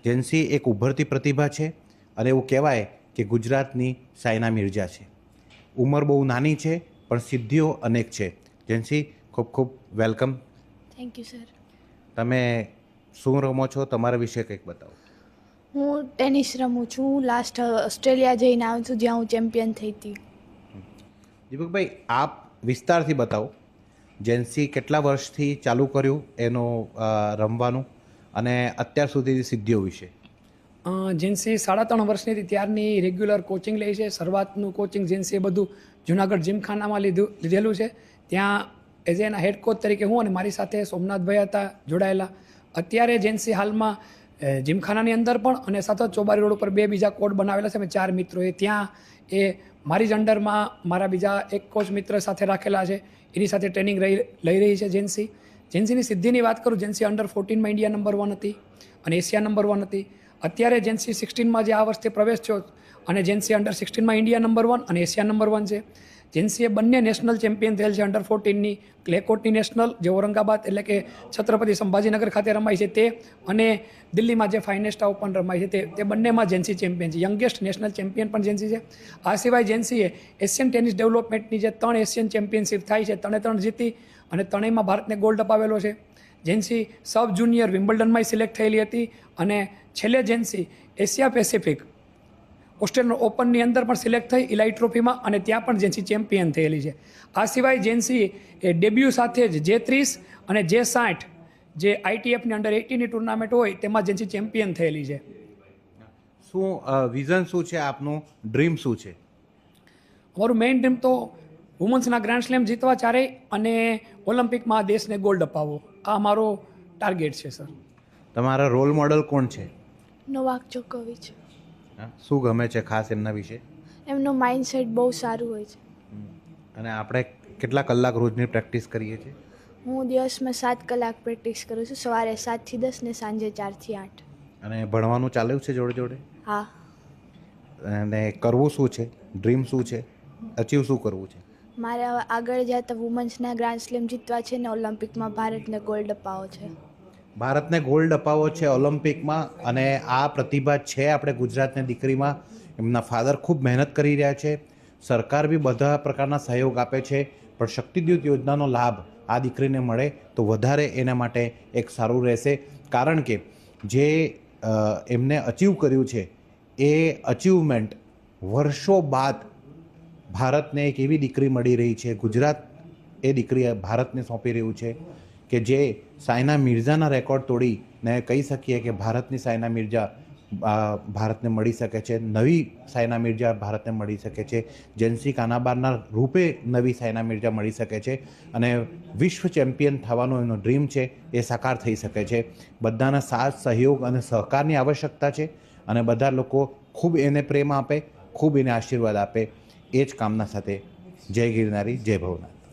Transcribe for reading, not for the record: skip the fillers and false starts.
Gen Z એક ઉભરતી પ્રતિભા છે અને એવું કહેવાય કે ગુજરાતની સાયના મિર્ઝા છે. ઉંમર બહુ નાની છે પણ સિદ્ધિઓ અનેક છે. જેન્સી, ખૂબ ખૂબ વેલકમ. Thank you sir. તમે શું રમો છો, તમારા વિશે કંઈક બતાવો. હું ટેનિસ રમું છું. લાસ્ટ ઓસ્ટ્રેલિયા જઈને આવ્યું છું, જ્યાં હું ચેમ્પિયન થઈ હતી. દીપકભાઈ, આપ વિસ્તારથી બતાવો. જેન્સી કેટલા વર્ષથી ચાલુ કર્યું એનું રમવાનું અને અત્યાર સુધીની સિદ્ધિઓ વિશે. જેન્સી 3.5 વર્ષની હતી ત્યારની રેગ્યુલર કોચિંગ લે છે. શરૂઆતનું કોચિંગ જેન્સીએ બધું જુનાગઢ જીમખાનામાં લીધેલું છે. ત્યાં એઝ એના હેડ કોચ તરીકે હું અને મારી સાથે સોમનાથભાઈ હતા જોડાયેલા. અત્યારે જેન્સી હાલમાં જીમખાનાની અંદર પણ અને સાથે ચોબારી રોડ ઉપર 2 બીજા કોર્ટ બનાવેલા છે. અમે 4 મિત્રોએ ત્યાં એ મારી જ અંડરમાં મારા બીજા એક કોચ મિત્ર સાથે રાખેલા છે. એની સાથે ટ્રેનિંગ લઈ રહી છે જેન્સી. જેન્સીની સિદ્ધિની વાત કરું, જેન્સી અંડર 14માં ઇન્ડિયા નંબર 1 હતી અને એશિયા નંબર 1 હતી. અત્યારે જેન્સી 16માં જે આ વર્ષે પ્રવેશ થયો અને જેન્સી અંડર 16માં ઇન્ડિયા નંબર 1 અને એશિયા નંબર 1 છે. જેન્સીએ બંને નેશનલ ચેમ્પિયન થયેલ છે. અંડર 14ની ક્લેકોર્ટની નેશનલ જે ઔરંગાબાદ એટલે કે છત્રપતિ સંભાજીનગર ખાતે રમાય છે તે, અને દિલ્હીમાં જે ફાઇનેસ્ટા ઓપન રમાય છે તે બંનેમાં જેન્સી ચેમ્પિયન છે. યંગેસ્ટ નેશનલ ચેમ્પિયન પણ જેન્સી છે. આ સિવાય જેન્સીએ એશિયન ટેનિસ ડેવલપમેન્ટની જે 3 એશિયન ચેમ્પિયનશિપ થાય છે 3 જીતી અને 3માં ભારતને ગોલ્ડ અપાવેલો છે. જેન્સી સબ જુનિયર વિમ્બલ્ડનમાં સિલેક્ટ થયેલી હતી અને છેલ્લે જેન્સી એશિયા પેસિફિક ઓસ્ટ્રેલિયન ઓપનની અંદર પણ સિલેક્ટ થઈ ઇલાઇટ ટ્રોફીમાં અને ત્યાં પણ જેન્સી ચેમ્પિયન થયેલી છે. આ સિવાય જેન્સી એ ડેબ્યુ સાથે જ J30 અને J60 જે ITFની અંડર 18ની ટુર્નામેન્ટ હોય તેમાં જેન્સી ચેમ્પિયન થયેલી છે. શું વિઝન શું છે આપનું, ડ્રીમ શું છે? અમારું મેઇન ડ્રીમ તો વુમન્સના ગ્રાન્ડ સ્લેમ જીતવા ચારેય અને ઓલિમ્પિકમાં દેશને ગોલ્ડ અપાવવો, આ અમારો ટાર્ગેટ છે સર. તમારા રોલ મોડલ કોણ છે? નોવાક જોકોવિચ. શું ગમે છે ખાસ એમના વિશે? એમનો માઇન્ડસેટ બહુ સારું હોય છે. અને આપણે કેટલા કલાક રોજની પ્રેક્ટિસ કરીએ છીએ? હું દિવસમાં 7 કલાક પ્રેક્ટિસ કરું છું. સવારે 7 થી 10 ને સાંજે 4 થી 8. અને ભણવાનું ચાલ્યું છે જોડે જોડે? હા. અને કરવું શું છે, ડ્રીમ શું છે, અચીવ શું કરવું છે? મારે હવે આગળ જતા વુમન્સના ગ્રાન્ડ સ્લેમ જીતવા છે ને ઓલિમ્પિકમાં ભારતને ગોલ્ડ અપાવો છે. ભારતને ગોલ્ડ અપાવો છે ઓલિમ્પિકમાં, અને આ પ્રતિભા છે આપણે ગુજરાતની દીકરીમાં. એમના ફાધર ખૂબ મહેનત કરી રહ્યા છે, સરકાર બી બધા પ્રકારના સહયોગ આપે છે, પણ શક્તિદૂત યોજનાનો લાભ આ દીકરીને મળે તો વધારે એના માટે એક સારું રહેશે. કારણ કે જે એમને અચીવ કર્યું છે એ અચીવમેન્ટ વર્ષો બાદ ભારતને એક એવી દીકરી મળી રહી છે, ગુજરાત એ દીકરી ભારતને સોંપી રહ્યું છે કે જે સાયના મિર્ઝાના રેકોર્ડ તોડીને કહી શકીએ કે ભારતની સાયના મિર્ઝા ભારતને મળી શકે છે, નવી સાયના મિર્ઝા ભારતને મળી શકે છે. જેન્સી કાનાબારના રૂપે નવી સાયના મિર્ઝા મળી શકે છે અને વિશ્વ ચેમ્પિયન થવાનો એનો ડ્રીમ છે એ સાકાર થઈ શકે છે. બધાના સાથ સહયોગ અને સહકારની આવશ્યકતા છે અને બધા લોકો ખૂબ એને પ્રેમ આપે, ખૂબ એને આશીર્વાદ આપે, એ જ કામના સાથે જય ગિરનારી, જય ભવનાથ.